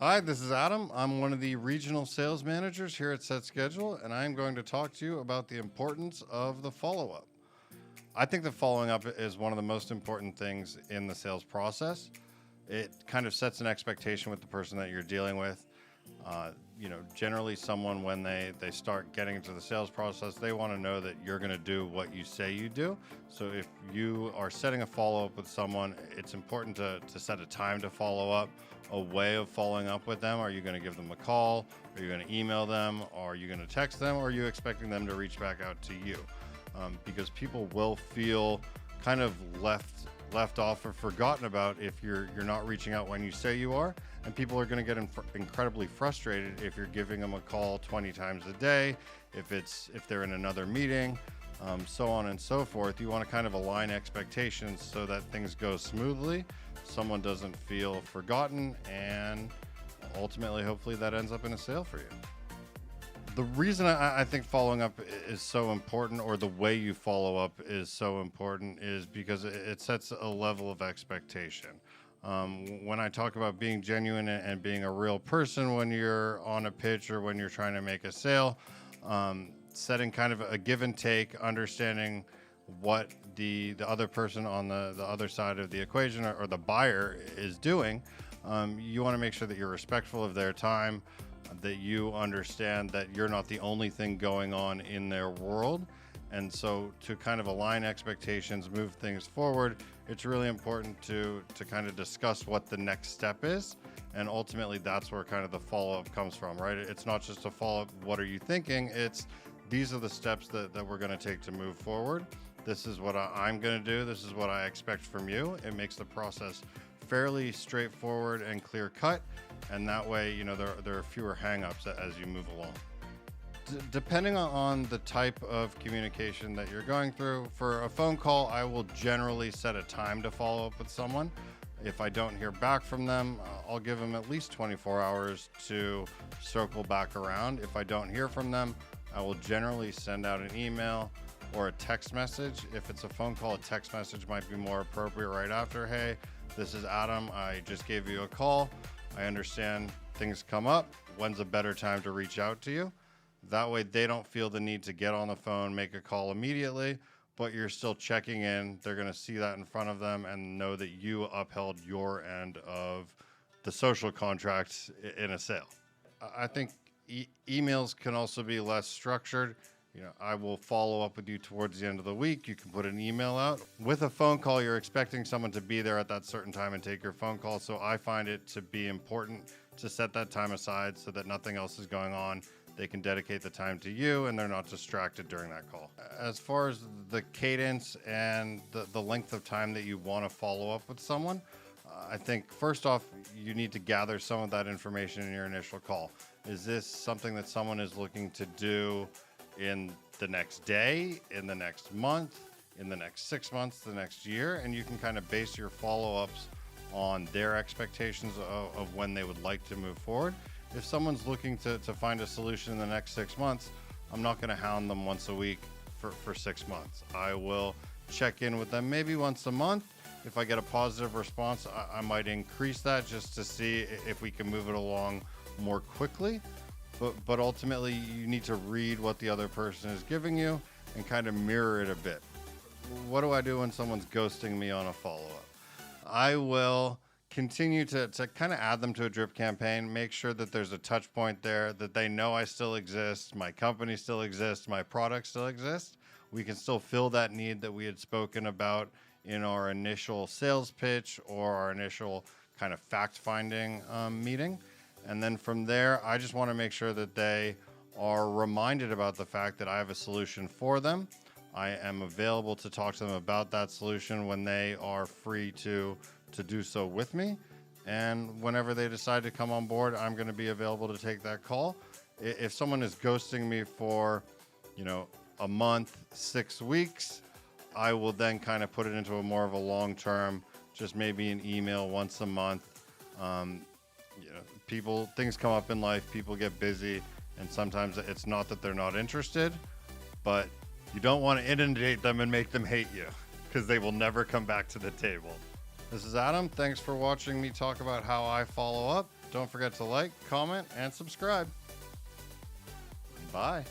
Hi, this is Adam. I'm one of the regional sales managers here at SetSchedule, and I'm going to talk to you about the importance of the follow-up. I think that following up is one of the most important things in the sales process. It kind of sets an expectation with the person that you're dealing with. Generally someone, when they start getting into the sales process, they want to know that you're going to do what you say you do. So if you are setting a follow-up with someone, it's important to set a time to follow up, a way of following up with them. Are you going to give them a call? Are you going to email them? Are you going to text them? Or are you expecting them to reach back out to you? Because people will feel kind of left off or forgotten about if you're not reaching out when you say you are, and people are going to get incredibly frustrated if you're giving them a call 20 times a day, if they're in another meeting, so on and so forth. You want to kind of align expectations so that things go smoothly, someone doesn't feel forgotten, and ultimately hopefully that ends up in a sale for you. The reason I think following up is so important, or the way you follow up is so important, is because it sets a level of expectation. When I talk about being genuine and being a real person when you're on a pitch or when you're trying to make a sale, setting kind of a give and take, understanding what the other person on the other side of the equation or the buyer is doing, you want to make sure that you're respectful of their time, that you understand that you're not the only thing going on in their world. And so to kind of align expectations, move things forward, it's really important to kind of discuss what the next step is. And ultimately that's where kind of the follow-up comes from, right? It's not just a follow-up, what are you thinking? It's these are the steps that we're going to take to move forward. This is what I'm going to do. This is what I expect from you. It makes the process fairly straightforward and clear cut, and that way there are fewer hang-ups as you move along. Depending on the type of communication that you're going through, for a phone call I will generally set a time to follow up with someone. If I don't hear back from them, I'll give them at least 24 hours to circle back around. If I don't hear from them, I will generally send out an email or a text message. If it's a phone call, a text message might be more appropriate right after. Hey, this is Adam. I just gave you a call. I understand things come up. When's a better time to reach out to you? That way they don't feel the need to get on the phone, make a call immediately, but you're still checking in. They're going to see that in front of them and know that you upheld your end of the social contract in a sale. I think emails can also be less structured. I will follow up with you towards the end of the week. You can put an email out. With a phone call, you're expecting someone to be there at that certain time and take your phone call. So I find it to be important to set that time aside so that nothing else is going on. They can dedicate the time to you and they're not distracted during that call. As far as the cadence and the length of time that you want to follow up with someone, I think first off, you need to gather some of that information in your initial call. Is this something that someone is looking to do in the next day, in the next month, in the next 6 months, the next year? And you can kind of base your follow-ups on their expectations of when they would like to move forward. If someone's looking to find a solution in the next 6 months, I'm not going to hound them once a week for 6 months. I will check in with them maybe once a month. If I get a positive response, I might increase that just to see if we can move it along more quickly. But ultimately, you need to read what the other person is giving you and kind of mirror it a bit. What do I do when someone's ghosting me on a follow-up? I will continue to kind of add them to a drip campaign, make sure that there's a touch point there, that they know I still exist, my company still exists, my product still exists. We can still fill that need that we had spoken about in our initial sales pitch or our initial kind of fact-finding meeting. And then from there, I just want to make sure that they are reminded about the fact that I have a solution for them. I am available to talk to them about that solution when they are free to do so with me. And whenever they decide to come on board, I'm going to be available to take that call. If someone is ghosting me for, a month, 6 weeks, I will then kind of put it into a more of a long-term, just maybe an email once a month. Things come up in life, people get busy, and sometimes it's not that they're not interested, but you don't want to inundate them and make them hate you because they will never come back to the table. This is Adam. Thanks for watching me talk about how I follow up. Don't forget to like, comment, and subscribe. Bye.